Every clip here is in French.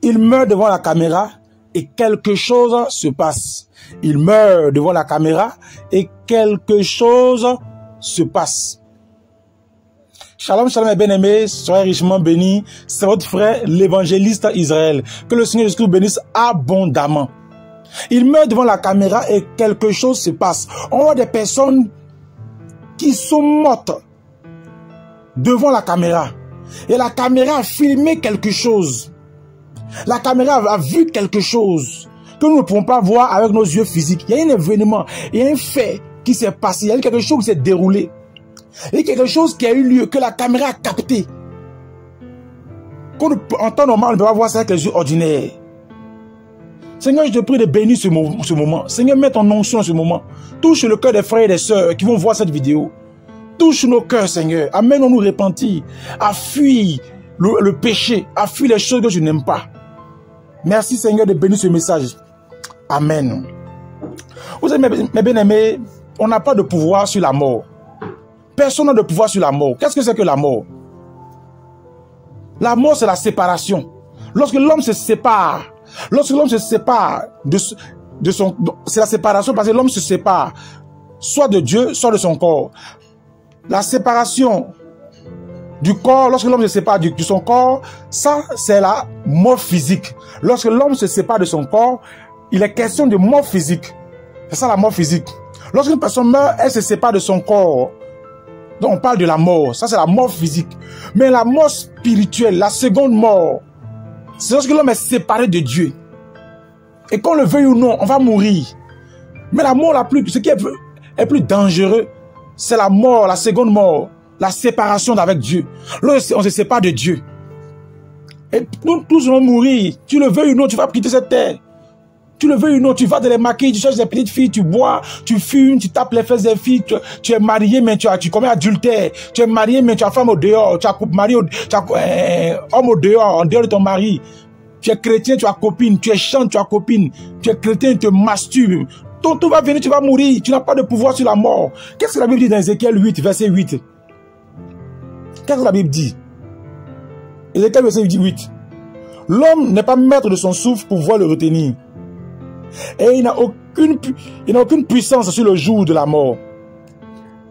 Il meurt devant la caméra et quelque chose se passe. Il meurt devant la caméra et quelque chose se passe. Shalom, shalom, mes bien-aimés, soyez richement bénis. C'est votre frère, l'évangéliste Israël. Que le Seigneur Jésus bénisse abondamment. Il meurt devant la caméra et quelque chose se passe. On voit des personnes qui sont mortes devant la caméra. Et la caméra a filmé quelque chose. La caméra a vu quelque chose que nous ne pouvons pas voir avec nos yeux physiques. Il y a un événement, il y a un fait qui s'est passé, il y a quelque chose qui s'est déroulé. Il y a quelque chose qui a eu lieu, que la caméra a capté. En temps normal, on ne peut pas voir ça avec les yeux ordinaires. Seigneur, je te prie de bénir ce moment. Seigneur, mets ton onction en ce moment. Touche le cœur des frères et des sœurs qui vont voir cette vidéo. Touche nos cœurs, Seigneur. Amène-nous repentir, à fuir le péché, à fuir les choses que je n'aime pas. Merci, Seigneur, de bénir ce message. Amen. Vous savez, mes bien-aimés, on n'a pas de pouvoir sur la mort. Personne n'a de pouvoir sur la mort. Qu'est-ce que c'est que la mort? La mort, c'est la séparation. Lorsque l'homme se sépare, de son... C'est la séparation parce que l'homme se sépare soit de Dieu, soit de son corps. La séparation du corps, lorsque l'homme se sépare de son corps, ça, c'est la mort physique. Lorsque l'homme se sépare de son corps, il est question de mort physique. C'est ça la mort physique. Lorsqu'une personne meurt, elle se sépare de son corps. Donc on parle de la mort. Ça, c'est la mort physique. Mais la mort spirituelle, la seconde mort, c'est lorsque l'homme est séparé de Dieu. Et qu'on le veuille ou non, on va mourir. Mais la mort ce qui est plus dangereux, c'est la mort, la seconde mort, la séparation d'avec Dieu. Lorsqu'on se sépare de Dieu. Et nous tous allons mourir. Tu le veuilles ou non, tu vas quitter cette terre. Tu le veuilles ou non, tu vas dans les maquilles, tu cherches des petites filles, tu bois, tu fumes, tu tapes les fesses des filles, tu es marié, mais tu commets adultère. Tu es marié, mais tu as femme au dehors, tu as homme au dehors, en dehors de ton mari. Tu es chrétien, tu as copine, tu es chante, tu as copine. Tu es chrétien, tu te masturbes. Tout va venir, tu vas mourir. Tu n'as pas de pouvoir sur la mort. Qu'est-ce que la Bible dit dans Ézéchiel 8, verset 8? Qu'est-ce que la Bible dit? Ézéchiel verset 8. L'homme n'est pas maître de son souffle pour pouvoir le retenir. Et il n'a aucune puissance sur le jour de la mort.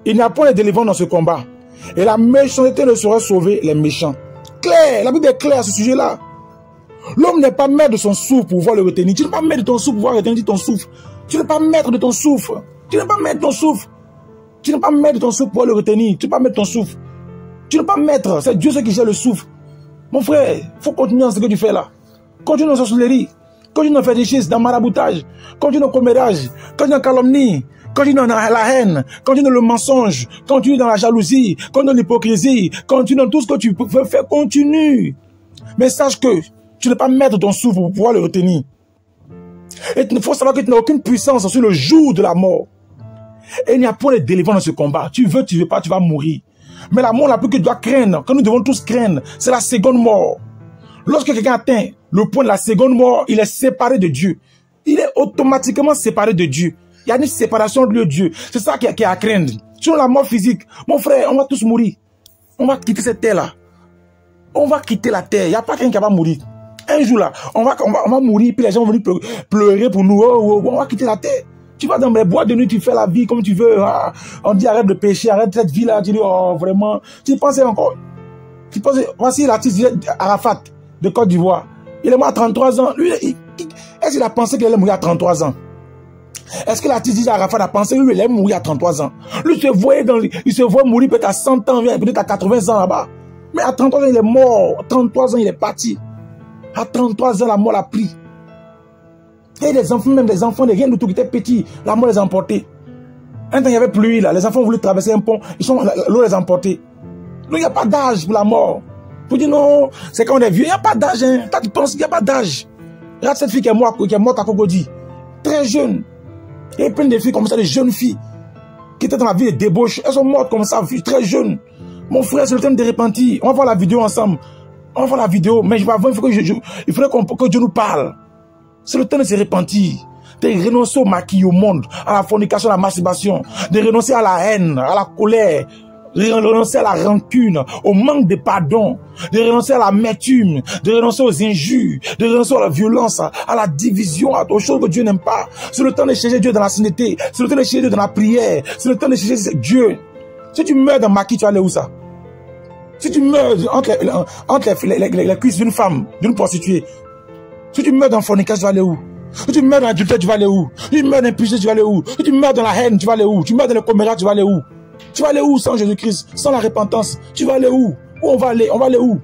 Il n'y a point de délivrance dans ce combat. Et la méchanceté ne saurait sauver les méchants. Claire, la Bible est claire à ce sujet-là. L'homme n'est pas maître de son souffle pour pouvoir le retenir. Tu n'es pas maître de ton souffle pour pouvoir retenir ton souffle. Tu n'es pas maître de ton souffle. Tu n'es pas maître de ton souffle. Tu n'es pas maître de ton souffle pour pouvoir le retenir. Tu n'es pas maître de ton souffle. Tu n'es pas maître. C'est Dieu qui gère le souffle. Mon frère, il faut continuer dans ce que tu fais là. Continue dans la sorcellerie. Continue dans le fétichisme, dans le maraboutage. Continue dans le commérage. Continue dans la calomnie. Continue dans la haine. Continue dans le mensonge. Continue dans la jalousie. Continue dans l'hypocrisie. Continue dans tout ce que tu peux faire. Continue. Mais sache que tu n'es pas maître de ton souffle pour pouvoir le retenir. Et il faut savoir que tu n'as aucune puissance sur le jour de la mort. Et il n'y a point de délivrance dans ce combat. Tu veux pas, tu vas mourir. Mais la mort la plus que tu dois craindre, que nous devons tous craindre, c'est la seconde mort. Lorsque quelqu'un atteint le point de la seconde mort, il est séparé de Dieu. Il est automatiquement séparé de Dieu. Il y a une séparation de Dieu. C'est ça qui est à craindre. Sur la mort physique, mon frère, on va tous mourir. On va quitter cette terre-là. On va quitter la terre. Il n'y a pas quelqu'un qui va mourir. Un jour là, on va mourir, puis les gens vont venir pleurer pour nous. On va quitter la terre. Tu vas dans les boîtes de nuit, tu fais la vie comme tu veux. Ah, on dit arrête de pécher, arrête cette vie-là. Tu dis, oh vraiment. Tu pensais encore. Tu pensais, voici l'artiste Arafat de Côte d'Ivoire. Il est mort à 33 ans. Lui, est-ce qu'il a pensé qu'il allait mourir à 33 ans? Est-ce que l'artiste Arafat a pensé qu'il allait mourir à 33 ans? Lui, il se voit mourir peut-être à 100 ans, peut-être à 80 ans là-bas. Mais à 33 ans, il est mort. À 33 ans, il est parti. À 33 ans, la mort l'a pris. Et les enfants, même des enfants, rien du tout qui étaient petits, la mort les a emportés. Un temps, il n'y avait plus là. Les enfants voulaient traverser un pont, l'eau les a emportés. Donc, il n'y a pas d'âge pour la mort. Vous dites non, c'est quand on est vieux, il n'y a pas d'âge. Hein. Toi, tu penses qu'il n'y a pas d'âge. Regarde cette fille qui est morte à Cocody. Très jeune. Il y a plein de filles comme ça, des jeunes filles, qui étaient dans la vie de débauche. Elles sont mortes comme ça, très jeunes. Mon frère, c'est le temps de repentir. On va voir la vidéo ensemble. On va voir la vidéo, mais il faudrait que Dieu nous parle. C'est le temps de se repentir. De renoncer au maquis, au monde, à la fornication, à la masturbation. De renoncer à la haine, à la colère. de renoncer à la rancune, au manque de pardon, de renoncer à l'amertume, de renoncer aux injures, de renoncer à la violence, à la division, aux choses que Dieu n'aime pas. C'est le temps de chercher Dieu dans la sainteté, c'est le temps de chercher Dieu dans la prière, c'est le temps de chercher Dieu. Si tu meurs dans maquis, tu vas aller où ça? Si tu meurs entre les cuisses d'une femme, d'une prostituée, si tu meurs dans fornication, tu vas aller où? Si tu meurs dans l'adultère, tu vas aller où? Si tu meurs dans l'impureté, tu vas aller où? Si tu meurs dans la haine, tu vas aller où? Tu meurs dans le commérat, tu vas aller où? Tu vas aller où sans Jésus-Christ, sans la repentance? Tu vas aller où? Où on va aller? On va aller où?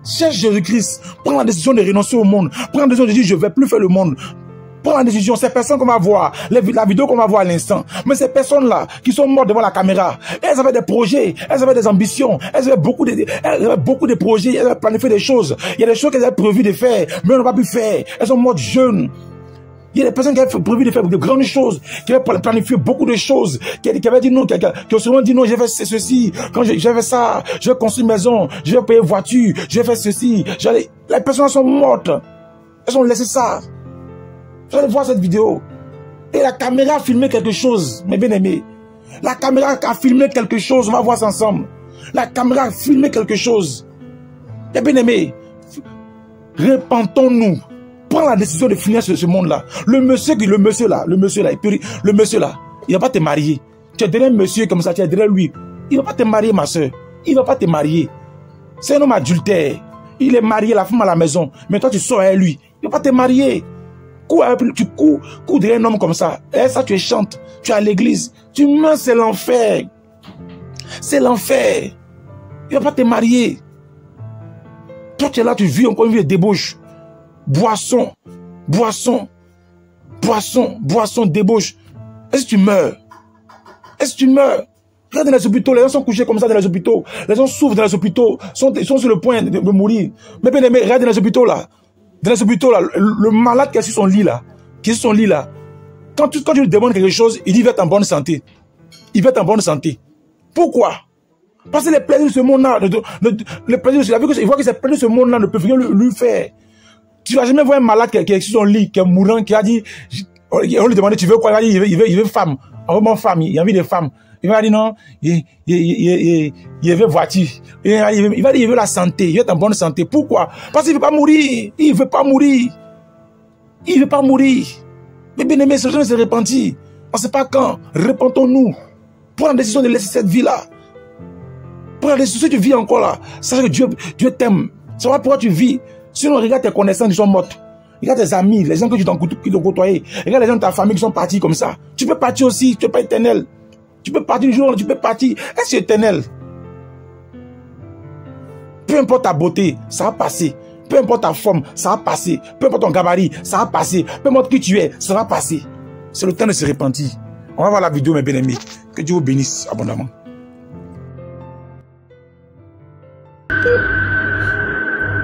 Cherche Jésus-Christ. Prends la décision de renoncer au monde. Prends la décision de dire je ne vais plus faire le monde. Prends la décision. Ces personnes qu'on va voir, la vidéo qu'on va voir à l'instant. Mais ces personnes-là qui sont mortes devant la caméra, elles avaient des projets, elles avaient des ambitions, elles avaient beaucoup de projets, elles avaient planifié des choses. Il y a des choses qu'elles avaient prévu de faire, mais elles n'ont pas pu faire. Elles sont mortes jeunes. Il y a des personnes qui avaient prévu de faire de grandes choses, qui avaient planifié beaucoup de choses, qui avaient dit non, qui ont souvent dit non, je vais faire ceci, quand je vais ça, je vais construire une maison, je vais payer une voiture, je vais faire ceci. Les personnes sont mortes. Elles ont laissé ça. Vous allez voir cette vidéo. Et la caméra a filmé quelque chose, mes bien-aimés. La caméra a filmé quelque chose, on va voir ça ensemble. La caméra a filmé quelque chose. Mes bien-aimés, repentons-nous. Prends la décision de finir ce monde-là. Le monsieur là, il va pas te marier. Tu es derrière un monsieur comme ça, tu es derrière lui. Il va pas te marier, ma soeur. Il va pas te marier. C'est un homme adultère. Il est marié, la femme à la maison. Mais toi, tu sors avec lui. Il va pas te marier. Tu cours derrière un homme comme ça. Et ça, tu chantes. Tu es à l'église. Tu meurs, c'est l'enfer. C'est l'enfer. Il va pas te marier. Toi, tu es là, tu vis encore une vie de débauche. Boisson, débauche. Est-ce que tu meurs? Est-ce que tu meurs? Regarde dans les hôpitaux, les gens sont couchés comme ça dans les hôpitaux. Les gens souffrent dans les hôpitaux, sont sur le point de mourir. Mais bien aimé, regarde dans les hôpitaux là. Dans les hôpitaux là, le malade qui est sur son lit là, quand tu lui demandes quelque chose, il dit il va être en bonne santé. Il va être en bonne santé. Pourquoi? Parce que les plaisirs de ce monde-là, les plaisirs, il voit que ces plaisirs de ce monde-là ne peuvent rien lui faire. Tu vas jamais voir un malade qui est sur son lit, qui est mourant, qui a dit, on lui demande tu veux quoi? Il veut femme. Vraiment femme, il a envie de femme. Il va dire non, il veut voiture. Il va dire il veut la santé, il veut être en bonne santé. Pourquoi? Parce qu'il ne veut pas mourir. Il veut pas mourir. Il veut pas mourir. Mais bien aimé, ce jeune s'est repenti. On ne sait pas quand. Repentons-nous. Prends la décision de laisser cette vie-là. Prends la décision, si tu vis encore là, sache que Dieu t'aime. Savoir pourquoi tu vis. Sinon, regarde tes connaissances qui sont mortes. Regarde tes amis, les gens que tu t'ont côtoyé. Regarde les gens de ta famille qui sont partis comme ça. Tu peux partir aussi, tu n'es pas éternel. Tu peux partir du jour, tu peux partir. Est-ce que c'est éternel? Peu importe ta beauté, ça va passer. Peu importe ta forme, ça va passer. Peu importe ton gabarit, ça va passer. Peu importe qui tu es, ça va passer. C'est le temps de se repentir. On va voir la vidéo, mes bien-aimés. Que Dieu vous bénisse abondamment.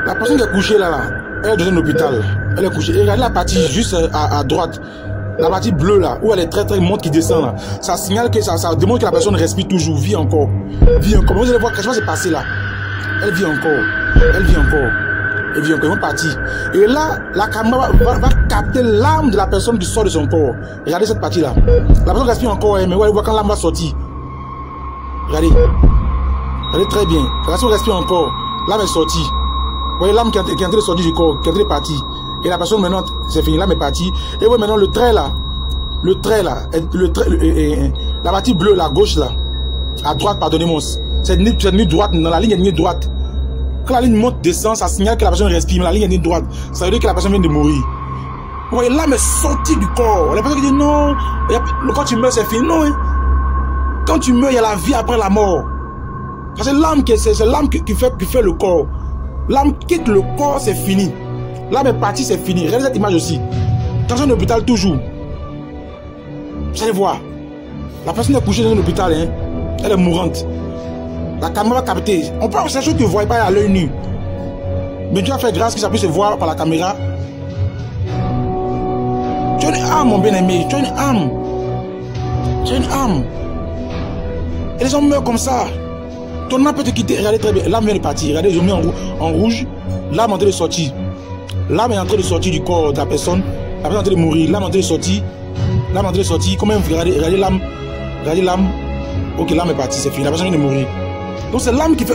La personne qui est couchée là, elle est dans un hôpital. Elle est couchée. Et regardez la partie juste à droite. La partie bleue là, où elle est très monte qui descend là. Ça signale que ça démontre que la personne respire toujours, vit encore. Vit encore. Vous allez voir, qu'est-ce qui s'est passé là. Elle vit encore. Elle vit encore. Elle vit encore. Ils vont partir. Et là, la caméra va capter l'âme de la personne qui sort de son corps. Regardez cette partie là. La personne respire encore, mais ouais, elle voit quand l'âme va sortir. Regardez. Regardez très bien. La personne respire encore. L'âme est sortie. Vous voyez l'âme qui est en train de sortir du corps, qui est en train de partir. Et la personne maintenant, c'est fini, l'âme est partie. Et vous voyez maintenant le trait là, la partie bleue, la gauche là, à droite, pardonnez-moi, c'est une ligne droite, dans la ligne, il y a une ligne droite. Quand la ligne monte, descend, ça signale que la personne respire, mais la ligne est une ligne droite. Ça veut dire que la personne vient de mourir. Vous voyez, l'âme est sortie du corps. La personne qui dit non, quand tu meurs, c'est fini. Non, hein. Quand tu meurs, il y a la vie après la mort. C'est l'âme qui fait le corps. L'âme quitte le corps, c'est fini. L'âme est partie, c'est fini. Regardez cette image aussi. Dans un hôpital, toujours. Vous allez voir. La personne est couchée dans un hôpital, hein. Elle est mourante. La caméra va capter. On peut, c'est sûr que tu ne vois pas à l'œil nu. Mais Dieu a fait grâce que ça puisse se voir par la caméra. Tu as une âme, mon bien-aimé. Tu as une âme. Tu as une âme. Et les gens meurent comme ça. Ton âme peut te quitter. Regardez très bien. L'âme vient de partir. Regardez, ils ont mis en rouge. L'âme est en train de sortir. L'âme est en train de sortir du corps de la personne. La personne est en train de mourir. L'âme est en train de sortir. L'âme est en train de sortir. Comment regardez l'âme. Regardez l'âme. Ok, l'âme est partie, c'est fini, la personne vient de mourir. Donc c'est l'âme qui fait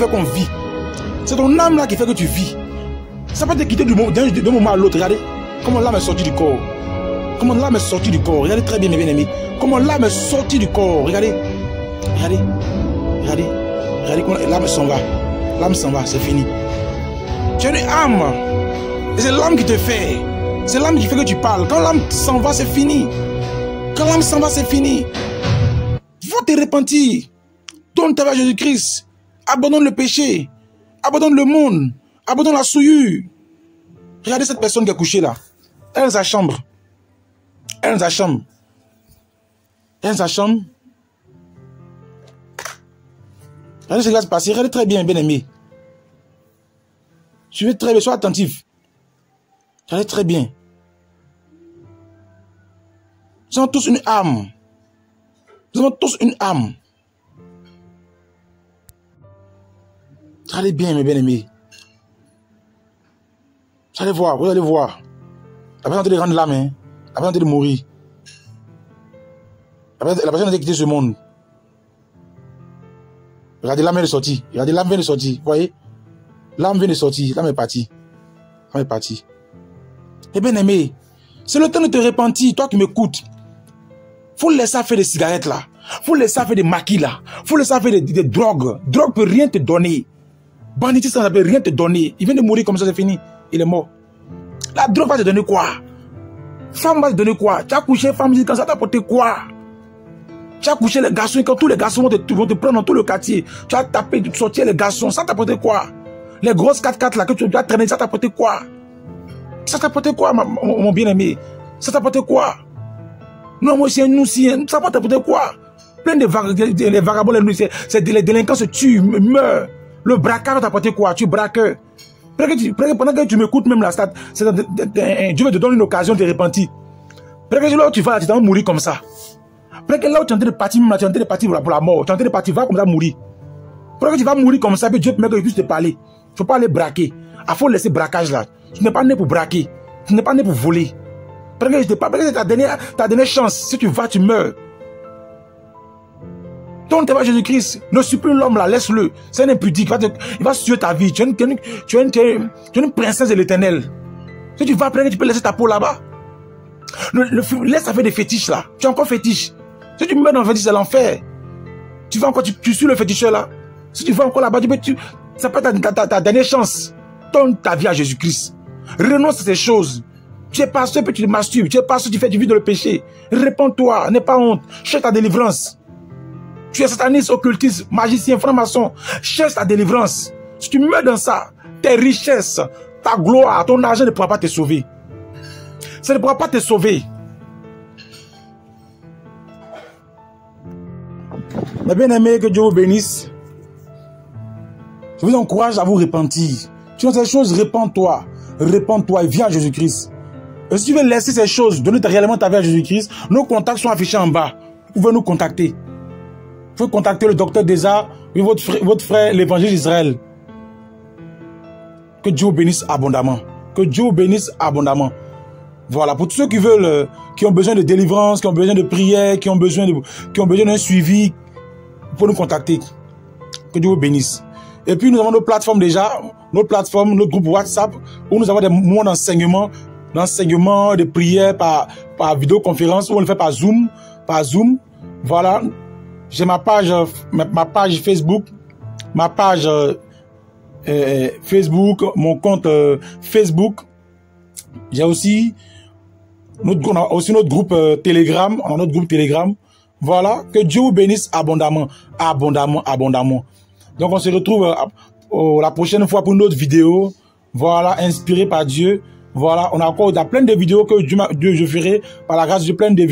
qu'on vit. C'est ton âme là qui fait que tu vis. Ça peut te quitter d'un moment à l'autre. Regardez comment l'âme est sortie du corps. Comment l'âme est sortie du corps. Regardez très bien, mes bien-aimés. Comment l'âme est sortie du corps. Regardez. Regardez. Regardez. Regardez comment l'âme s'en va. L'âme s'en va, c'est fini. Tu as une âme. Et c'est l'âme qui te fait. C'est l'âme qui fait que tu parles. Quand l'âme s'en va, c'est fini. Quand l'âme s'en va, c'est fini. Faut te repentir. Donne ta vie à Jésus-Christ. Abandonne le péché. Abandonne le monde. Abandonne la souillure. Regardez cette personne qui est couchée là. Elle est dans sa chambre. Elle est dans sa chambre. Elle est dans sa chambre. Regardez ce qui va se passer. Regardez très bien, bien aimé. Suivez très bien. Sois attentif. Regardez très bien. Nous avons tous une âme. Nous avons tous une âme. Regardez bien, mes bien-aimés. Vous allez voir, vous allez voir. La personne est en train de rendre l'âme, hein. La personne est en train de mourir. La personne est en train de quitter ce monde. Regardez, l'âme vient de sortir. Regardez, l'âme vient de sortir. Vous voyez? L'âme vient de sortir. L'âme est partie. L'âme est partie. Eh bien aimé, c'est le temps de te repentir, toi qui m'écoutes. Faut laisser faire des cigarettes là. Faut laisser faire des maquis là. Faut laisser faire des drogues. Drogue peut rien te donner. Banditisme, ça ne peut rien te donner. Il vient de mourir comme ça, c'est fini. Il est mort. La drogue va te donner quoi? Femme va te donner quoi? Tu as couché femme quand ça t'a apporté quoi? Tu as couché les garçons quand tous les garçons vont te prendre dans tout le quartier. Tu as tapé, sortir les garçons, ça t'a apporté quoi? Les grosses 4x4 là que tu as traîné, ça t'a apporté quoi? Ça t'a apporté quoi, mon bien-aimé? Ça t'a apporté quoi? Non, moi aussi, nous aussi, ça t'a apporté quoi? Plein de vagabonds, les délinquants se tuent, meurent. Le braquage t'a apporté quoi? Tu braques. Pendant que tu m'écoutes même là, Dieu te donne une occasion de te repentir. Peut-être que là où tu vas, tu vas mourir comme ça. Peut-être que là où tu es en train de partir, tu es en train de partir pour la mort. Tu es en train de partir, va comme ça mourir. Peut-être que tu vas mourir comme ça, puis Dieu permet que je puisse te parler. Il ne faut pas aller braquer. Il faut laisser braquage là. Tu n'es pas né pour braquer. Tu n'es pas né pour voler. Peut-être que c'est ta dernière chance. Si tu vas, tu meurs. Tourne tes vers Jésus-Christ. Ne suis plus l'homme là, laisse-le. C'est un impudique. Il va suivre ta vie. Tu es une princesse de l'Éternel. Si tu vas après, tu peux laisser ta peau là-bas. Laisse faire des fétiches là. Tu es encore fétiche. Si tu meurs dans le fétiche, c'est l'enfer. Tu vas encore, tu suis le féticheur là. Si tu vas encore là-bas, ça peut être ta dernière chance. Donne ta vie à Jésus-Christ. Renonce à ces choses. Tu es pasteur, puis tu te masturbes. Tu es pasteur, tu fais du vide dans le péché. Réponds-toi, n'aie pas honte. Cherche ta délivrance. Tu es sataniste, occultiste, magicien, franc-maçon. Cherche ta délivrance. Si tu meurs dans ça, tes richesses, ta gloire, ton argent ne pourra pas te sauver. Ça ne pourra pas te sauver. Mais bien aimé, que Dieu vous bénisse. Je vous encourage à vous repentir. Tu as ces choses, répands-toi. Répands-toi et viens à Jésus-Christ. Et si tu veux laisser ces choses, donner réellement ta vie à Jésus-Christ, nos contacts sont affichés en bas. Vous pouvez nous contacter. Vous pouvez contacter le docteur Deza et votre frère, l'évangile d'Israël. Que Dieu vous bénisse abondamment. Que Dieu vous bénisse abondamment. Voilà, pour tous ceux qui veulent, qui ont besoin de délivrance, qui ont besoin de prière, qui ont besoin d'un suivi, vous pouvez nous contacter. Que Dieu vous bénisse. Et puis nous avons nos plateformes déjà, notre groupe WhatsApp, où nous avons des moments d'enseignement, de prière par vidéoconférence, où on le fait par Zoom. Voilà. J'ai ma page Facebook, mon compte Facebook. J'ai aussi notre groupe Telegram, notre groupe Telegram. Voilà, que Dieu vous bénisse abondamment. Donc on se retrouve la prochaine fois pour une autre vidéo. Voilà, inspiré par Dieu. Voilà, on a encore plein de vidéos que je ferai par la grâce de Dieu, plein de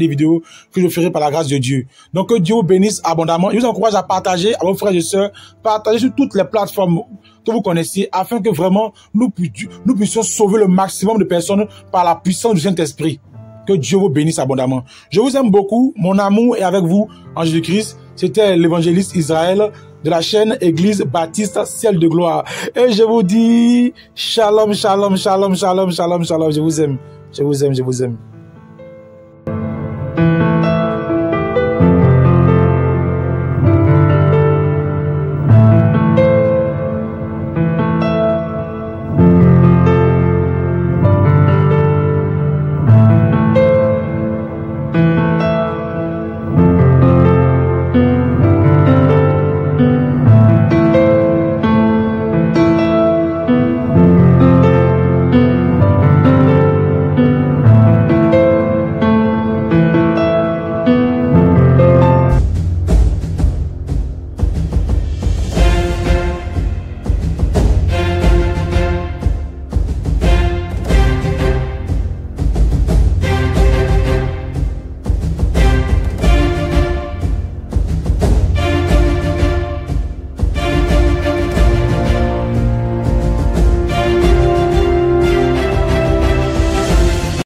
vidéos que je ferai par la grâce de Dieu. Donc que Dieu vous bénisse abondamment. Je vous encourage à partager à vos frères et sœurs, partager sur toutes les plateformes que vous connaissez, afin que vraiment nous puissions sauver le maximum de personnes par la puissance du Saint-Esprit. Que Dieu vous bénisse abondamment. Je vous aime beaucoup. Mon amour est avec vous en Jésus-Christ. C'était l'évangéliste Israël de la chaîne Église Baptiste Ciel de Gloire. Et je vous dis shalom, shalom, shalom, shalom, shalom, shalom. Je vous aime. Je vous aime, je vous aime.